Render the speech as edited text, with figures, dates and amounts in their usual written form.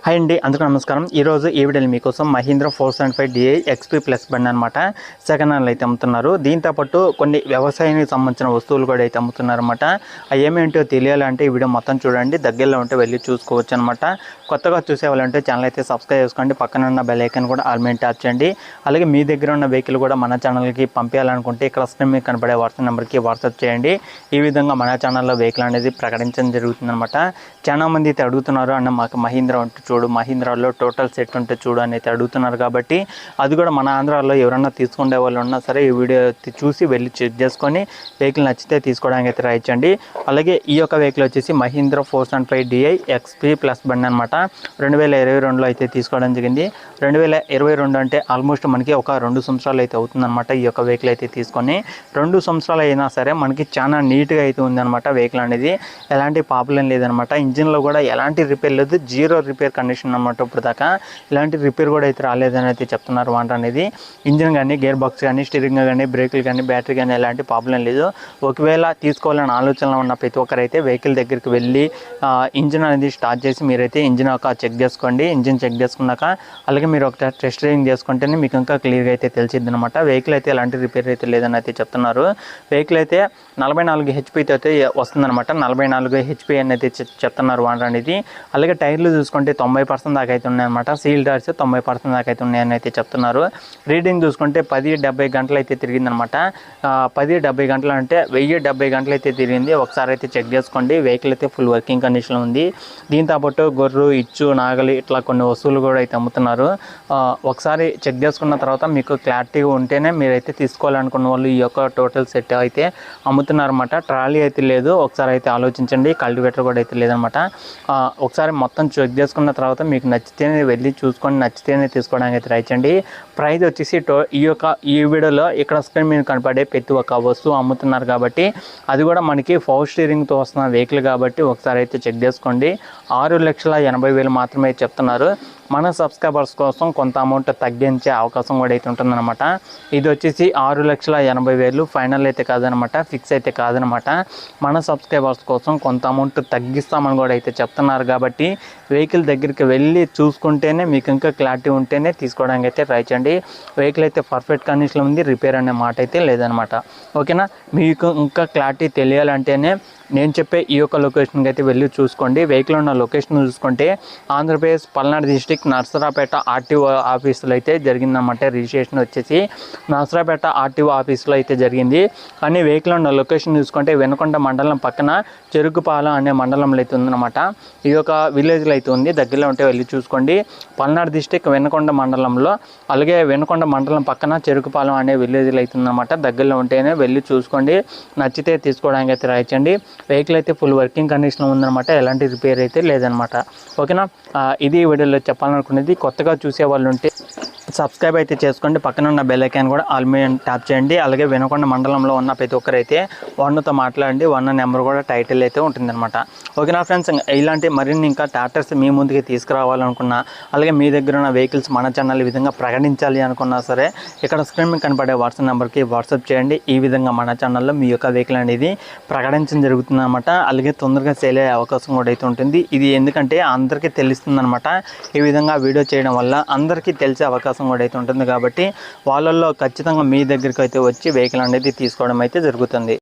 Hi అండి, అందుకు నమస్కారం. ఈరోజు ఈ వీడియోలో మీకోసం మహీంద్రా 475 DI XP ప్లస్ బండి అనమాట సెకండ్ హ్యాండ్లో అయితే అమ్ముతున్నారు. దీంతోపాటు కొన్ని వ్యవసాయానికి సంబంధించిన వస్తువులు కూడా అయితే అమ్ముతున్నారు అనమాట. అవి ఏమేంటో తెలియాలంటే ఈ వీడియో మొత్తం చూడండి, దగ్గరలో ఉంటే వెళ్ళి చూసుకోవచ్చు అనమాట. కొత్తగా చూసేవాళ్ళంటే ఛానల్ అయితే సబ్స్క్రైబ్ చేసుకోండి, పక్కన ఉన్న బెల్ ఐకాన్ కూడా ఆల్ మీద ట్యాప్ చేయండి. అలాగే మీ దగ్గర ఉన్న వెహికల్ కూడా మన ఛానల్కి పంపించాలనుకుంటే ఇక్కడ స్క్రీన్ మీద కనబడే వాట్సాప్ నెంబర్కి వాట్సాప్ చేయండి. ఈ విధంగా మన ఛానల్లో వెహికల్ అనేది ప్రకటించడం జరుగుతుందన్నమాట. చాలా మంది అయితే అడుగుతున్నారు, అన్న మాకు మహీంద్రా ఉంటే చూడు, మహీంద్రాలో టోటల్ సెట్ ఉంటే చూడు అని అయితే అడుగుతున్నారు. కాబట్టి అది కూడా మన ఆంధ్రాలో ఎవరన్నా తీసుకునే వాళ్ళు ఉన్నా సరే ఈ వీడియో చూసి వెళ్ళి చెక్ చేసుకొని వెహికల్ నచ్చితే తీసుకోవడానికి అయితే ట్రై చేయండి. అలాగే ఈ యొక్క వెహికల్ వచ్చేసి మహీంద్రా 475 DI XP ప్లస్ బండి అనమాట. 2022లో అయితే తీసుకోవడం జరిగింది. 2022 అంటే ఆల్మోస్ట్ మనకి ఒక 2 సంవత్సరాలు అయితే అవుతుందన్నమాట. ఈ యొక్క వెహికల్ అయితే తీసుకొని 2 సంవత్సరాలు అయినా సరే మనకి చాలా నీట్గా అయితే ఉందన్నమాట. వెహికల్ అనేది ఎలాంటి ప్రాబ్లం లేదనమాట. ఇంజిన్లో కూడా ఎలాంటి రిపేర్ లేదు, జీరో రిపేర్ కండిషన్ అనమాట. ఇప్పుడు దాకా ఇలాంటి రిపేర్ కూడా అయితే రాలేదని అయితే చెప్తున్నారు. వాంట అనేది ఇంజిన్ కానీ, గేర్ బాక్స్ కానీ, స్టీరింగ్ కానీ, బ్రేకులు కానీ, బ్యాటరీ కానీ ఎలాంటి ప్రాబ్లం లేదు. ఒకవేళ తీసుకోవాలని ఆలోచనలో ఉన్న ప్రతి ఒక్కరైతే వెహికల్ దగ్గరికి వెళ్ళి ఇంజిన్ అనేది స్టార్ట్ చేసి మీరైతే ఇంజిన్ ఒక చెక్ చేసుకోండి. ఇంజిన్ చెక్ చేసుకున్నాక అలాగే మీరు ఒక టెస్ట్ డ్రైవింగ్ చేసుకుంటేనే మీకు ఇంకా క్లియర్గా అయితే తెలిసిద్ది అనమాట. వెహికల్ అయితే ఎలాంటి రిపేర్ అయితే లేదని అయితే చెప్తున్నారు. వెహికల్ అయితే 44 HP అయితే వస్తుందన్నమాట. 44 HP అని అయితే చెప్తున్నారు వాంట అనేది. అలాగే టైర్లు చూసుకుంటే 90% దాకా అయితే ఉన్నాయన్నమాట. సీల్ టైర్స్ 90% దాకా అయితే ఉన్నాయని అయితే చెప్తున్నారు. రీడింగ్ చూసుకుంటే 10-70 గంటలు అయితే తిరిగిందనమాట. 10-70 గంటలు అంటే 1070 గంటలు అయితే తిరిగింది. ఒకసారి అయితే చెక్ చేసుకోండి. వెహికల్ అయితే ఫుల్ వర్కింగ్ కండిషన్లో ఉంది. దీంతోపాటు గొర్రు, ఇచ్చు, నాగలి ఇట్లా కొన్ని వస్తువులు కూడా అయితే అమ్ముతున్నారు. ఒకసారి చెక్ చేసుకున్న తర్వాత మీకు క్లారిటీ ఉంటేనే మీరైతే తీసుకోవాలనుకున్న వాళ్ళు ఈ యొక్క టోటల్ సెట్ అయితే అమ్ముతున్నారన్నమాట. ట్రాలీ అయితే లేదు, ఒకసారి అయితే ఆలోచించండి. కల్టివేటర్ కూడా అయితే లేదనమాట. ఒకసారి మొత్తం చెక్ చేసుకున్న తర్వాత మీకు నచ్చితేనే వెళ్ళి చూసుకొని నచ్చితేనే తీసుకోవడానికి అయితే ట్రై చేయండి. ప్రైస్ వచ్చేసి ఈ వీడియోలో ఇక్కడ స్క్రీన్ మీద కనపడే ప్రతి ఒక్క వస్తువు అమ్ముతున్నారు. కాబట్టి అది కూడా మనకి 4 స్టీరింగ్తో వస్తున్న వెహికల్ కాబట్టి ఒకసారి అయితే చెక్ చేసుకోండి. 6,80,000 మాత్రమే చెప్తున్నారు. మన సబ్స్క్రైబర్స్ కోసం కొంత అమౌంట్ తగ్గించే అవకాశం కూడా అయితే ఉంటుందన్నమాట. ఇది వచ్చేసి 6,80,000 ఫైనల్ అయితే కాదనమాట, ఫిక్స్ అయితే కాదనమాట. మన సబ్స్క్రైబర్స్ కోసం కొంత అమౌంట్ తగ్గిస్తామని కూడా అయితే చెప్తున్నారు. కాబట్టి వెహికల్ దగ్గరికి వెళ్ళి చూసుకుంటేనే మీకు ఇంకా క్లారిటీ ఉంటేనే తీసుకోవడానికి అయితే ట్రై చేయండి. వెహికల్ అయితే పర్ఫెక్ట్ కండిషన్లో ఉంది, రిపేర్ అనే మాట అయితే లేదనమాట. ఓకేనా? మీకు ఇంకా క్లారిటీ తెలియాలంటేనే నేను చెప్పే ఈ యొక్క లొకేషన్కి అయితే వెళ్ళి చూసుకోండి. వెహికల్ ఉన్న లొకేషన్ చూసుకుంటే ఆంధ్రప్రదేశ్ పల్నాడు డిస్టిక్ నర్సరాపేట ఆర్టీఓ ఆఫీసులో అయితే జరిగిందన్నమాట. రిజిస్ట్రేషన్ వచ్చేసి నర్సరాపేట ఆర్టీఓ ఆఫీసులో అయితే జరిగింది. కానీ వెహికల్ ఉన్న లొకేషన్ చూసుకుంటే వెనకొండ మండలం పక్కన చెరుకుపాలెం అనే మండలంలో అయితే ఉందన్నమాట. ఈ యొక్క విలేజ్లో అయితే ఉంది. దగ్గరలో ఉంటే వెళ్ళి చూసుకోండి. పల్నాడు డిస్టిక్ వెనకొండ మండలంలో, అలాగే వెనకొండ మండలం పక్కన చెరుకుపాలెం అనే విలేజ్లో అయితే ఉందన్నమాట. దగ్గరలో ఉంటేనే వెళ్ళి చూసుకోండి. నచ్చితే తీసుకోవడానికి అయితే ట్రై చేయండి. వెహికల్ అయితే ఫుల్ వర్కింగ్ కండిషన్లో ఉందన్నమాట. ఎలాంటి రిపేర్ అయితే లేదనమాట. ఓకేనా? ఇది వీడియోలో చెప్పాలనుకునేది. కొత్తగా చూసే వాళ్ళు ఉంటే సబ్స్క్రైబ్ అయితే చేసుకోండి, పక్కన ఉన్న బెల్ ఐకాన్ కూడా ఆల్ మీద ట్యాప్ చేయండి. అలాగే వినకొండ మండలంలో ఉన్న ప్రతి ఒక్కరైతే వన్తో మాట్లాడండి. వన్ నెంబర్ కూడా టైటిల్ అయితే ఉంటుందన్నమాట. ఓకేనా ఫ్రెండ్స్? ఇలాంటి మరిన్ని ఇంకా ట్రాక్టర్స్ మీ ముందుకి తీసుకురావాలనుకున్నా, అలాగే మీ దగ్గర ఉన్న వెహికల్స్ మన ఛానల్ ఈ విధంగా ప్రకటించాలి అనుకున్నా సరే ఇక్కడ స్క్రీన్ మీద కనపడే వాట్సాప్ నెంబర్కి వాట్సాప్ చేయండి. ఈ విధంగా మన ఛానల్లో మీ యొక్క వెహికల్ అనేది ప్రకటించడం జరుగుతుందన్నమాట. అలాగే తొందరగా సేల్ అయ్యే అవకాశం కూడా అయితే ఉంటుంది. ఇది ఎందుకంటే అందరికీ తెలుస్తుందన్నమాట. ఈ విధంగా వీడియో చేయడం వల్ల అందరికీ తెలిసే అవకాశం కూడా అయితే ఉంటుంది. కాబట్టి వాళ్ళల్లో ఖచ్చితంగా మీ దగ్గరికి అయితే వచ్చి వెహికల్ అనేది తీసుకోవడం అయితే జరుగుతుంది.